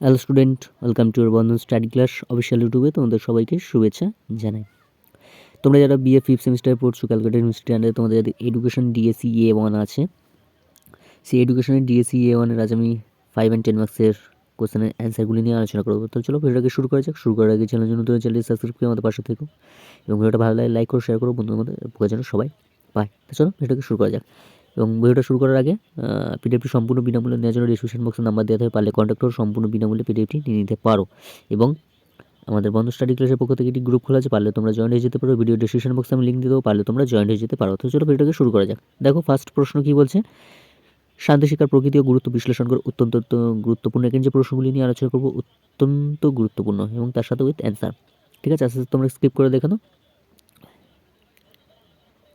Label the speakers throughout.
Speaker 1: Hello student, welcome to Bandhan study class official ইউটিউবে তোমাদের সবাইকে শুভেচ্ছা জানাই। তোমরা যারা বিএ ফিফথ সেমিস্টারে পড়ছো ক্যালকাটা ইউনিভার্সিটি আন্ডারে তোমাদের যাদের এডুকেশন ডিএসসি A1 আছে, সেই এডুকেশনের ডিএসসি A1-এর আজ আমি 5 and 10 মার্কসের কোশ্চেনের অ্যান্সারগুলি নিয়ে আলোচনা করবো। তো চলো ভিডিওটাকে শুরু করা যাক। শুরু করার আগে চ্যানেল জন্য তুমি চ্যানেলটি সাবস্ক্রাইব করে আমাদের পাশে থেকো এবং ভিডিওটা ভালো লাগে লাইক করো, শেয়ার করো, বন্ধুদের মধ্যে উপকার যেন সবাই পায়। তো চলো ভিডিওটাকে শুরু করা যাক। এবং ভিডিওটা শুরু করার আগে পিডিএফটি সম্পূর্ণ বিনামূল্যে নেওয়ার জন্য ডিসক্রিপশন বক্সে নাম্বার দেওয়া থাকে, পারলে কন্ট্যাক্ট করো, সম্পূর্ণ বিনামূল্যে পিডিএফটি নিয়ে নিতে পারো। এবং আমাদের বন্ধু স্টাডি ক্লাসের পক্ষ থেকে একটি গ্রুপ খোলা আছে, পারলে তোমরা জয়েন হয়ে যেতে পারো। ভিডিও ডিসক্রিপশন বক্সে আমি লিঙ্ক দিয়ে দেবো, পারলে তোমরা জয়েন হয়ে যেতে পারো। তো চলো ভিডিওটাকে শুরু করা যাক। দেখো ফার্স্ট প্রশ্ন কী বলছে, শান্তি শিক্ষার প্রকৃতি ও গুরুত্ব বিশ্লেষণ করে অত্যন্ত গুরুত্বপূর্ণ। এখানে যে প্রশ্নগুলি নিয়ে আলোচনা করবো অত্যন্ত গুরুত্বপূর্ণ এবং তার সাথে উইথ অ্যান্সার। ঠিক আছে, আস্তে আস্তে তোমরা স্কিপ করে দেখো।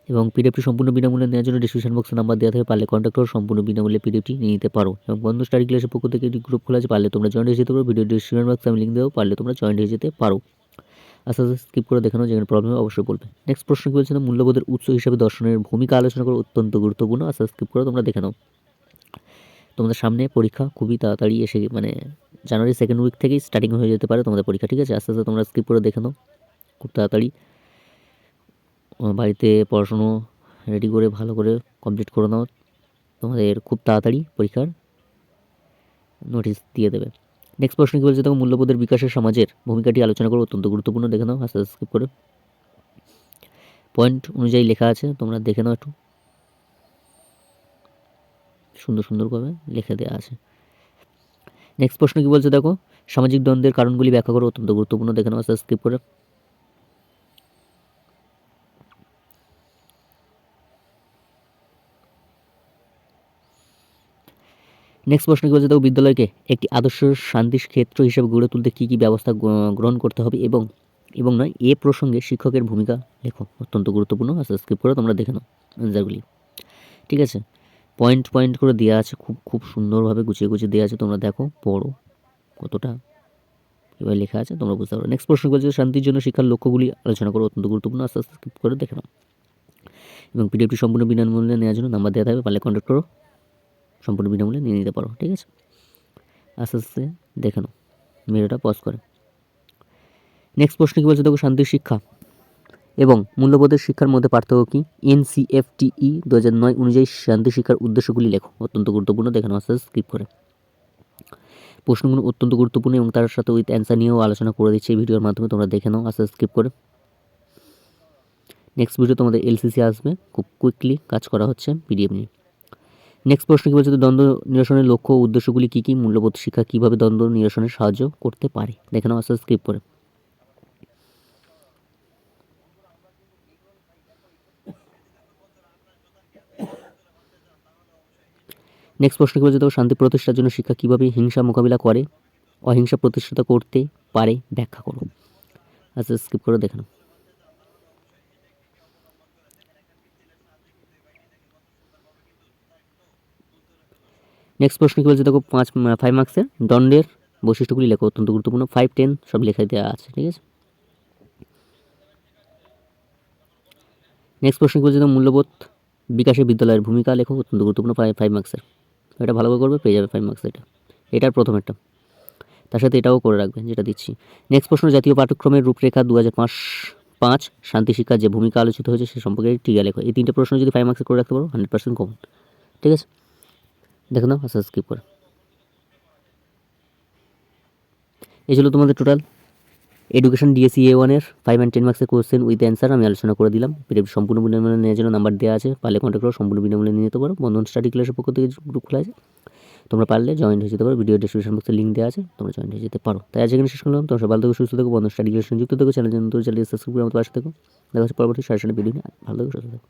Speaker 1: এবং পিডিএফটি সম্পূর্ণ বিনামূল্যে নেওয়ার জন্য ডিসক্রিপশন বক্সে নাম্বার দেওয়া থাকে, পারলে কন্ট্যাক্ট করো, সম্পূর্ণ বিনামূল্যে পিডিএফটি নিয়ে নিতে পারো। এবং বন্ধু স্টাডি ক্লাসের পক্ষ থেকে একটি গ্রুপ খোলা আছে, পারলে তোমরা জয়েন হয়ে যেতে পারো। ভিডিও ডিসক্রিপশন বক্সে আমি লিঙ্ক দেবো, পারলে তোমরা জয়েন হয়ে যেতে পারো। আস্তে আস্তে স্কিপ করে দেখানো, যেখানে প্রবলেম অবশ্যই বলবে। নেক্সট প্রশ্ন কী বলছে, মূল্যবোধের উৎস হিসাবে দর্শনের ভূমিকা আলোচনা করা অত্যন্ত গুরুত্বপূর্ণ। আস্তে আস্তে স্কিপ করে তোমরা দেখে নাও। তোমাদের সামনে পরীক্ষা খুবই তাড়াতাড়ি এসে, মানে জানুয়ারি সেকেন্ড উইক থেকেই স্টার্টিং হয়ে যেতে পারে তোমাদের পরীক্ষা। ঠিক আছে, আস্তে আস্তে তোমরা স্কিপ করে দেখে নাও, খুব তাড়াতাড়ি বাড়িতে পড়াশুনো রেডি করে ভালো করে কমপ্লিট করে নাও, তোমাদের খুব তাড়াতাড়ি পরীক্ষার নোটিশ দিয়ে দেবে। নেক্সট প্রশ্ন কী বলছে, তখন মূল্যবোধের বিকাশের সমাজের ভূমিকাটি আলোচনা করো অত্যন্ত গুরুত্বপূর্ণ। দেখে নাও, আস্তে আস্তে স্কিপ করে, পয়েন্ট অনুযায়ী লেখা আছে, তোমরা দেখে নাও, একটু সুন্দর সুন্দরভাবে লিখে দেওয়া আছে। নেক্সট প্রশ্ন কী বলছে, দেখো সামাজিক দ্বন্দ্বের কারণগুলি ব্যাখ্যা করো অত্যন্ত গুরুত্বপূর্ণ। দেখে নাও, আস্তে আস্তে স্কিপ করে। নেক্সট প্রশ্ন কী বলছে, দেখো বিদ্যালয়কে একটি আদর্শ শান্তি ক্ষেত্র হিসেবে গড়ে তুলতে কী কী ব্যবস্থা গ্রহণ করতে হবে এবং এবং নয় এ প্রসঙ্গে শিক্ষকের ভূমিকা লেখো অত্যন্ত গুরুত্বপূর্ণ। আস্তে স্কিপ করে তোমরা দেখে নাও অ্যান্সারগুলি। ঠিক আছে, পয়েন্ট পয়েন্ট করে দেওয়া আছে, খুব খুব সুন্দরভাবে গুছিয়ে গুছিয়ে দেওয়া আছে, তোমরা দেখো পড়ো কতটা কীভাবে লেখা আছে তোমরা বুঝতে পারো। নেক্সট প্রশ্ন বলছে, শান্তির জন্য শিক্ষার লক্ষ্যগুলি আলোচনা করো অত্যন্ত গুরুত্বপূর্ণ। আস্তে আস্তে স্কিপ করে দেখে নাও। এবং পিডিএফটি সম্পূর্ণ বিনামূল্যে নেওয়ার জন্য নাম্বার দেওয়া থাকবে, পারলে কন্ট্যাক্ট করো, সম্পূর্ণ বিনামূল্যে নিয়ে নিতে পারো। ঠিক আছে, আস্তে আস্তে দেখে নাও, ভিডিওটা পজ করে। নেক্সট প্রশ্ন কী বলছে, দেখো শান্তির শিক্ষা এবং মূল্যবোধের শিক্ষার মধ্যে পার্থক্য কী। NCFTE 2009 অনুযায়ী শান্তি শিক্ষার উদ্দেশ্যগুলি লেখো অত্যন্ত গুরুত্বপূর্ণ। দেখে নাও, আস্তে আস্তে স্কিপ করে। প্রশ্নগুলো অত্যন্ত গুরুত্বপূর্ণ এবং তার সাথে উইথ অ্যান্সার নিয়েও আলোচনা করে দিচ্ছি এই ভিডিওর মাধ্যমে, তোমরা দেখে নাও, আস্তে স্কিপ করে। নেক্সট ভিডিও তোমাদের LCC আসবে, খুব কুইকলি কাজ করা হচ্ছে পিডিএফ নিয়ে। নেক্সট প্রশ্ন কী বলছে, দ্বন্দ্ব নিরসনের লক্ষ্য ও উদ্দেশ্যগুলি কী কী। মূল্যবোধ শিক্ষা কীভাবে দ্বন্দ্ব নিরসনে সাহায্য করতে পারে। দেখে নাও, আস্তে স্কিপ করে। নেক্সট প্রশ্ন কী বলছে, দেখো শান্তি প্রতিষ্ঠার জন্য শিক্ষা কীভাবে হিংসা মোকাবিলা করে অহিংসা প্রতিষ্ঠিত করতে পারে ব্যাখ্যা করো। আচ্ছা স্কিপ করে দেখে নাও। নেক্সট প্রশ্ন কী বলছে, দেখো 5 মার্কসের দণ্ডের বৈশিষ্ট্যগুলি লেখো অত্যন্ত গুরুত্বপূর্ণ। 5, 10 সব লেখা দেওয়া আছে। ঠিক আছে, নেক্সট প্রশ্ন কী বলছে, দেখো মূল্যবোধ বিকাশে বিদ্যালয়ের ভূমিকা লেখো অত্যন্ত গুরুত্বপূর্ণ। 5 মার্কসের, এটা ভালো করে করবে, পেয়ে যাবে 5 মার্কস। এটার প্রথম একটা, তার সাথে এটাও করে রাখবে যেটা দিচ্ছি। নেক্সট প্রশ্ন, জাতীয় পাঠ্যক্রমের রূপরেখা 2005 শান্তি শিক্ষার যে ভূমিকা আলোচিত হয়েছে সে সম্পর্কে টিকা লেখো। এই 3টে প্রশ্ন যদি 5 মার্কসে করে রাখতে পারো 100% কমন। ঠিক আছে, দেখো নাও, আস্তে স্কিপ করে। এই ছিল তোমাদের টোটাল এডুকেশন ডিএসসি A1-এর 5 and 10 মার্কসের কোশ্চেন উইথ অ্যান্সার আমি আলোচনা করে দিলাম। সম্পূর্ণ বিনামূল্যে নেওয়ার জন্য নাম্বার দেওয়া আছে, পারলে কন্ট্যাক্ট করো, সম্পূর্ণ বিনামূল্যে নিয়ে নিতে পারো। বন্ধন স্টাডি ক্লাসের পক্ষ থেকে গ্রুপ খোলা আছে, তোমরা পারলে জয়েন হয়ে যেতে পারো। ভিডিও ডিসক্রিপশন বক্সে লিঙ্ক দেওয়া আছে, তোমরা জয়েন হয়ে যেতে পারো। তাই আজ এখানে শেষ করলাম। তোমরা ভালো থেকো, সুস্থ থেকো, বন্ধন স্টাডি ক্লাসে যুক্ত থেকো, চ্যানেল সাবস্ক্রাইব করে আমাদের পাশে থেকো। দেখা হচ্ছে পরবর্তী সাড়ে ভিডিও নিয়ে। ভালো থেকো, সুস্থ থেকো।